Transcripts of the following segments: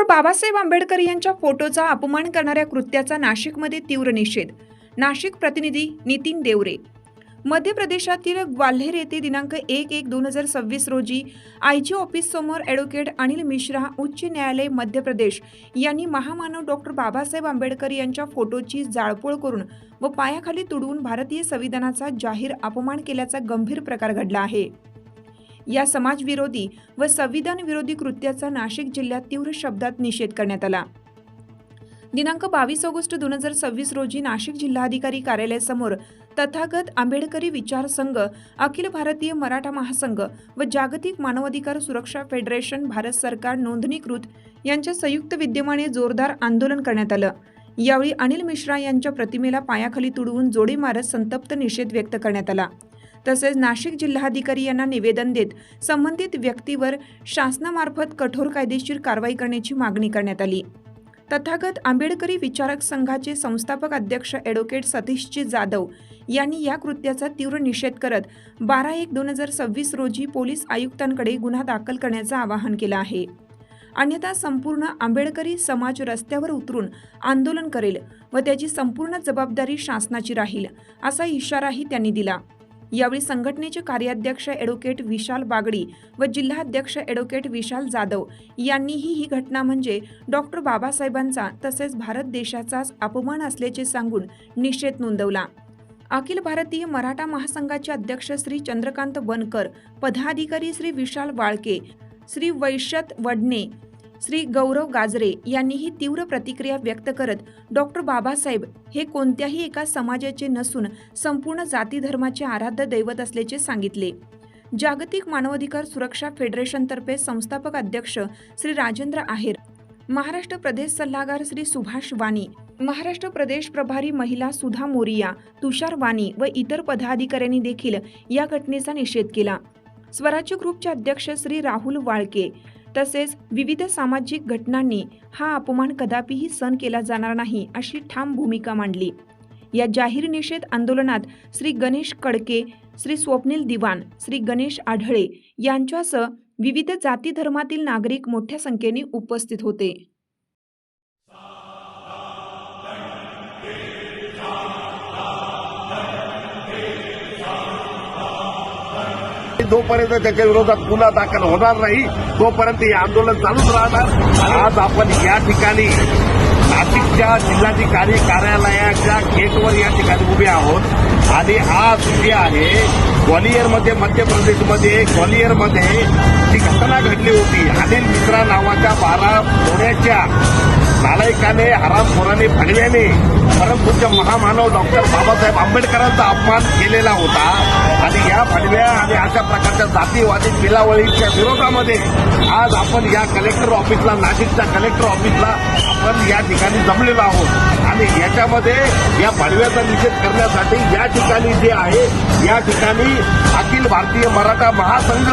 Doctor Babasaheb Ambedkar यांच्या फोटोचा अपमान करणाऱ्या कृत्याचा नाशिकमध्ये तीव्र निषेध. नाशिक प्रतिनिधी नितीन देवरे. मध्य प्रदेशातील ग्वाल्हेर येथे दिनांक 1/1/2026 रोजी आयजी ऑफिस समोर ॲडव्होकेट अनिल मिश्रा उच्च न्यायालय मध्य प्रदेश यांनी महामानव डॉक्टर बाबासाहेब आंबेडकर यांच्या फोटोची जाळपोळ करून व पायाखाली तुडवून भारतीय संविधानाचा जाहीर अपमान केल्याचा गंभीर प्रकार घडला आहे. या समाजविरोधी व संविधान विरोधी कृत्याचा नाशिक जिल्ह्यात तीव्र शब्दात निषेध करण्यात आला. दिनांक 22 ऑगस्ट 2026 रोजी नाशिक जिल्हाधिकारी कार्यालयासमोर तथागत आंबेडकरी विचार संघ, अखिल भारतीय मराठा महासंघ व जागतिक मानवाधिकार सुरक्षा फेडरेशन भारत सरकार नोंदणीकृत यांच्या संयुक्त विद्यमाने जोरदार आंदोलन करण्यात आलं. यावेळी अनिल मिश्रा यांच्या प्रतिमेला पायाखाली तुडवून जोडी मारत संतप्त निषेध व्यक्त करण्यात आला. तसेच नाशिक जिल्हाधिकारी यांना निवेदन देत संबंधित व्यक्तीवर शासनामार्फत कठोर कायदेशीर कारवाई करण्याची मागणी करण्यात आली. तथागत आंबेडकरी विचारक संघाचे संस्थापक अध्यक्ष ॲडव्होकेट सतीशजी जाधव यांनी या कृत्याचा तीव्र निषेध करत 12/1/2026 रोजी पोलीस आयुक्तांकडे गुन्हा दाखल करण्याचं आवाहन केलं आहे. अन्यथा संपूर्ण आंबेडकरी समाज रस्त्यावर उतरून आंदोलन करेल व त्याची संपूर्ण जबाबदारी शासनाची राहील, असा इशाराही त्यांनी दिला. यावेळी संघटनेचे कार्याध्यक्ष ॲडव्होकेट विशाल बागडी व जिल्हाध्यक्ष ॲडव्होकेट विशाल जाधव यांनीही ही घटना म्हणजे डॉक्टर बाबासाहेबांचा तसेच भारत देशाचाच अपमान असल्याचे सांगून निषेध नोंदवला. अखिल भारतीय मराठा महासंघाचे अध्यक्ष श्री चंद्रकांत बनकर, पदाधिकारी श्री विशाल वाळके, श्री वैश्यत वडणे, श्री गौरव गाजरे यांनीही तीव्र प्रतिक्रिया व्यक्त करत डॉक्टर बाबासाहेब हे कोणत्याही एका समाजाचे नसून संपूर्ण जाती धर्माचे आराध्य दैवत असल्याचे सांगितले. जागतिक मानवाधिकार सुरक्षा फेडरेशनतर्फे संस्थापक अध्यक्ष श्री राजेंद्र आहेर, महाराष्ट्र प्रदेश सल्लागार श्री सुभाष वाणी, महाराष्ट्र प्रदेश प्रभारी महिला सुधा मोरिया, तुषार वाणी व इतर पदाधिकाऱ्यांनी देखील या घटनेचा निषेध केला. स्वराज्य ग्रुपचे अध्यक्ष श्री राहुल वाळके तसेच विविध सामाजिक घटनांनी हा अपमान कदापिही सहन केला जाणार नाही अशी ठाम भूमिका मांडली. या जाहीर निषेध आंदोलनात श्री गणेश कडके, श्री स्वप्नील दिवान, श्री गणेश आढळे यांच्यासह विविध जाती धर्मातील नागरिक मोठ्या संख्येने उपस्थित होते. जोपर्यंत त्याच्या विरोधात गुन्हा दाखल होणार नाही तोपर्यंत हे आंदोलन चालूच राहणार. आज आपण या ठिकाणी नाशिकच्या जिल्हाधिकारी कार्यालयाच्या गेटवर या ठिकाणी उभे आहोत आणि आज जे आहे ग्वालियरमध्ये, मध्य प्रदेशमध्ये ग्वालियरमध्ये जी घटना घडली होती, अनिल मिश्रा नावाच्या 12 पुण्याच्या नालायकाने, हरामखोराने, भडव्याने परमपूज्य महामानव डॉक्टर बाबासाहेब आंबेडकरांचा अपमान केलेला होता आणि या भडव्या आणि अशा प्रकारच्या जातीवादी पिलावळीच्या विरोधामध्ये आज आपण या कलेक्टर ऑफिसला, नाशिकच्या कलेक्टर ऑफिसला आपण या ठिकाणी जमलेलो आहोत आणि याच्यामध्ये या भडव्याचा निषेध करण्यासाठी या ठिकाणी जे आहे या ठिकाणी अखिल भारतीय मराठा महासंघ,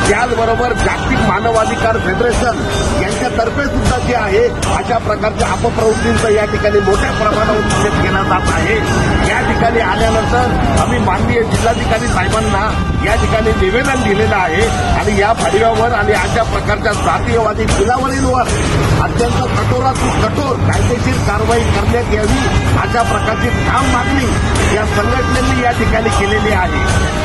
त्याचबरोबर जागतिक मानवाधिकार फेडरेशन यांच्यातर्फे सुद्धा जे आहे अशा प्रकारच्या अपप्रवृत्तींचा या ठिकाणी मोठ्या प्रमाणावर निषेध केला जात आहे. या ठिकाणी आल्यानंतर आम्ही माननीय जिल्हाधिकारी साहेबांना या ठिकाणी निवेदन दिलेलं आहे आणि या भडव्यावर आणि अशा प्रकारच्या जातीयवादी पिलावळींवर अत्यंत कठोरातून कठोर कायदेशीर कारवाई करण्यात यावी अशा प्रकारची ठाम मागणी या संघटनेने या ठिकाणी केलेली आहे.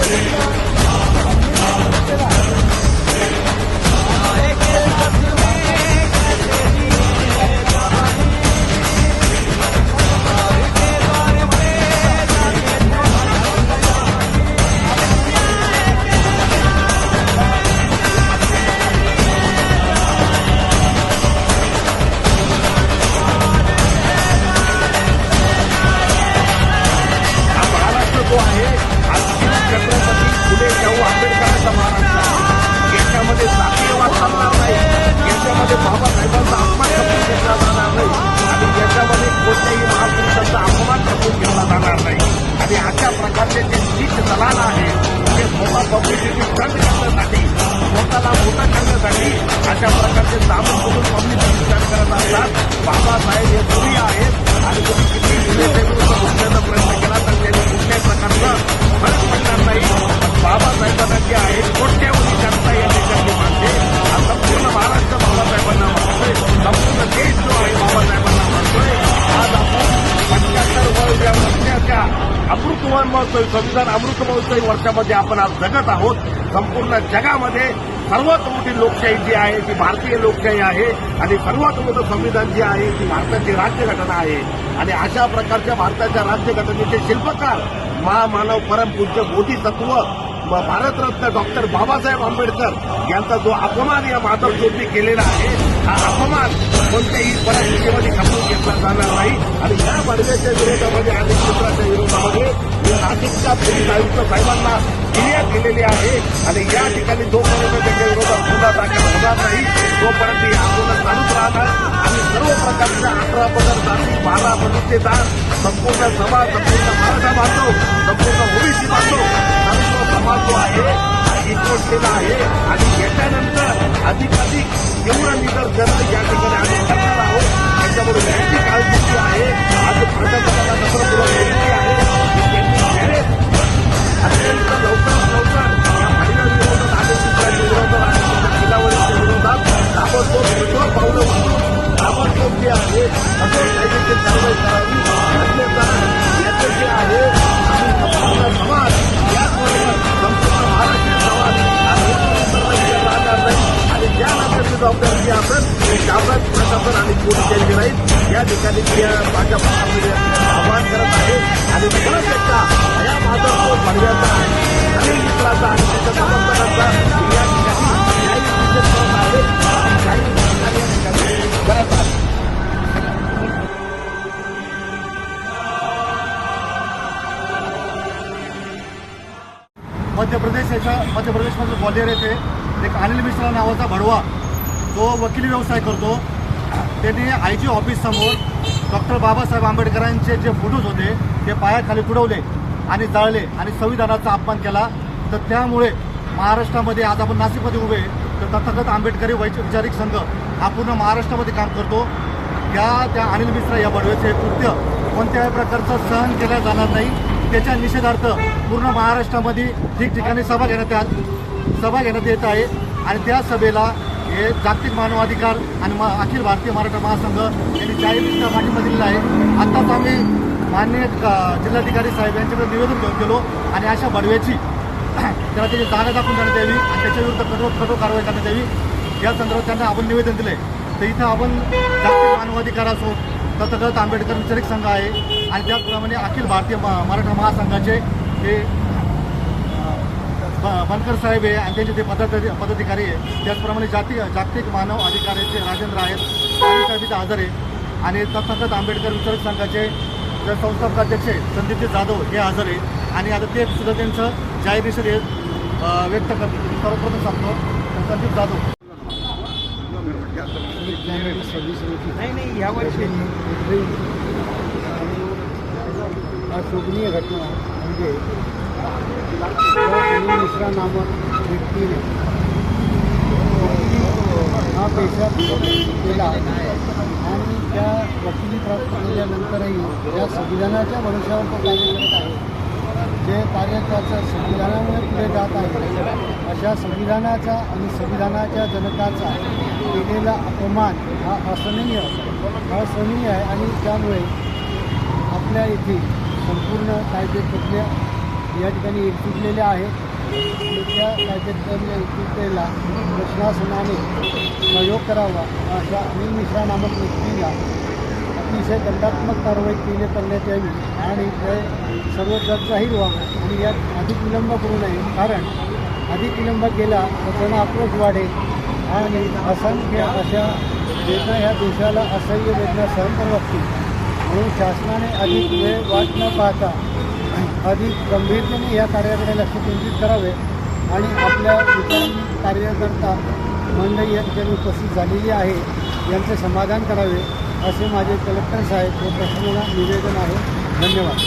त्यांच्या पब्लिसिटी स्टंट करण्यासाठी, स्वतःला मोठा करण्यासाठी अशा प्रकारचे दामून पब्लिक विचार करत असतात. बाबासाहेब हे तुम्ही आहेत आणि तुम्ही किती विरोधाविरुद्ध बोलण्याचा प्रयत्न केला तर त्यांनी कुठल्याही प्रकारचा फरक पडणार नाही. बाबासाहेबांना जे आहे कोट्यावधी जनता या देशातली मानते. संपूर्ण महाराष्ट्र बाबासाहेबांना मानतोय, संपूर्ण देश जो आहे बाबासाहेबांना मानतोय. आज आपण 75 या वर्षाच्या अमृतवान महोत्सवी, संविधान अमृत महोत्सवी वर्षामध्ये आपण आज जगत आहोत. संपूर्ण जगामध्ये सर्वात मोठी लोकशाही जी आहे ती भारतीय लोकशाही आहे आणि सर्वात मोठं संविधान जे आहे ती भारताची राज्यघटना आहे. आणि अशा प्रकारच्या भारताच्या राज्यघटनेचे शिल्पकार महामानव परमपूज्य बोधिसत्व भारतरत्न डॉक्टर बाबासाहेब आंबेडकर यांचा जो अपमान या माधव जोडणी केलेला आहे, हा अपमान कोणत्याही परिस्थितीमध्ये खपवून घेतला जाणार नाही. आणि या बडव्याच्या विरोधामध्ये आणि चित्राच्या विरोधामध्ये नाशिकच्या पोलीस आयुक्त साहेबांना फिर्याद केलेली आहे. आणि या ठिकाणी जोपर्यंत त्याच्या विरोधात गुन्हा दाखल होणार नाही तोपर्यंत हे आंदोलन चालूच राहणार. आणि सर्व प्रकारच्या 18 पदर जाती, 12 बलुतेदार, संपूर्ण समाज, संपूर्ण मराठा बांधव, संपूर्ण ओबीसी बांधव, सर्व समाज जो आहे एकवटलेला आहे. आणि याच्यानंतर अधिकाधिक तीव्र निदर्शन या ठिकाणी आम्ही करणार आहोत. त्याच्यामुळे यांची काळजी जी आहे आज प्रशासनाला नम्रपूर्वक विनंती आहे की त्यांनी अत्यंत लवकरात लवकर या महिला विरोधात आदेशाच्या विरोधात आणि त्याच्या किल्लावरीच्या विरोधात ताबडतोब कठोर पावलं उचलून ताबडतोब जे आहे कठोर कायदेशीर कारवाई करावी. अन्यथा याचं जे आहे आम्ही संपूर्ण समाज याचबरोबर संपूर्ण महाराष्ट्रीय समाज राहणार नाही. आणि त्यानंतरची जबाबदारी जी असेल ती शासन, प्रशासन आणि पोलीस यांची राहील. या ठिकाणी माझ्या आवाहन करत आहे. आणि परत एकदा या माधव बडव्याचा अनिल मित्राचा आणि त्याच्या समर्थकांचा या ठिकाणी निषेध करत आहे. काही करत आहे. मध्य प्रदेशमधील ग्वाल्हेर येथे एक अनिल मिश्रा नावाचा भडवा जो वकिली व्यवसाय करतो, त्यांनी IG ऑफिससमोर डॉक्टर बाबासाहेब आंबेडकरांचे जे फोटोज होते ते पायाखाली तुडवले आणि जाळले आणि संविधानाचा अपमान केला. तर त्यामुळे महाराष्ट्रामध्ये आज आपण नाशिकमध्ये उभे तर तथागत आंबेडकरी वैचारिक संघ हा पूर्ण महाराष्ट्रामध्ये काम करतो. त्या अनिल मिश्रा या भडव्याचे कृत्य कोणत्याही प्रकारचं सहन केलं जाणार नाही. त्याच्या निषेधार्थ पूर्ण महाराष्ट्रामध्ये ठिकठिकाणी सभा घेण्यात येत आहे. आणि त्या सभेला हे जागतिक मानवाधिकार आणि अखिल भारतीय मराठा महासंघ यांनी जाहीर पाठिंबा दिलेला आहे. आत्ताच आम्ही माननीय जिल्हाधिकारी साहेब यांच्याकडे निवेदन घेऊन गेलो आणि अशा भडव्याची त्याला त्याची जागा दाखवून देण्यात यावी आणि त्याच्याविरुद्ध कठोर कारवाई करण्यात यावी या संदर्भात त्यांना आपण निवेदन दिलं आहे. तर इथं आपण जागतिक मानवाधिकार असो, तथागत आंबेडकर वैचारिक संघ आहे आणि त्याचप्रमाणे अखिल भारतीय मराठा महासंघाचे हे बनकर साहेब आहे आणि त्यांचे ते पदाधिकारी आहे. त्याचप्रमाणे जागतिक मानव अधिकाराचे राजेंद्र आहेत, साहेब इथं हजर आहे. आणि तथागत आंबेडकर वैचारिक संघाचे जे संस्थापक अध्यक्ष आहे संदीपजी जाधव हे हजर आहे. आणि आता ते सुद्धा त्यांचं जाहीर निषेध व्यक्त करतो. सर्वप्रथम सांगतो संदीप जाधव नाही यावर्षी शोभनीय घटना म्हणजे अनिल मिश्रा नामक व्यक्तीने हा पेशा केला आणि त्या वकिली प्राप्त केल्यानंतरही त्या संविधानाच्या भरोश्यावर तो कार्य करत आहे. जे कार्य त्याचं संविधानामुळे पुढे जात आहे अशा संविधानाचा आणि संविधानाच्या जनकाचा केलेला अपमान हा असहनीय आहे. आणि त्यामुळे आपल्या इथे संपूर्ण कायदेतज्ञ या ठिकाणी एकजुटलेले आहेत. त्या कायदेतज्ञ एकजुटलेला प्रशासनाने सहयोग करावा अशा अनिल मिश्रा नामक व्यक्तीला अतिशय दंडात्मक कारवाई करण्यात यावी आणि ते सर्व जग जाहीर व्हावं आणि यात अधिक विलंब करू नये. कारण अधिक विलंब केला तर त्यांना आक्रोश वाढेल आणि असंख्य अशा वेदना ह्या देशाला असह्य वेदना सहन करू लागतील. म्हणून शासनाने अधिक वेळ वाट न पाहता अधिक गंभीरतेने या कार्याकडे लक्ष केंद्रित करावे आणि आपल्या विचारांनी कार्यकर्ता मंडळी या ठिकाणी उपस्थित झालेली आहे यांचे समाधान करावे असे माझे कलेक्टर साहेब व प्रशासनाला निवेदन आहे. धन्यवाद.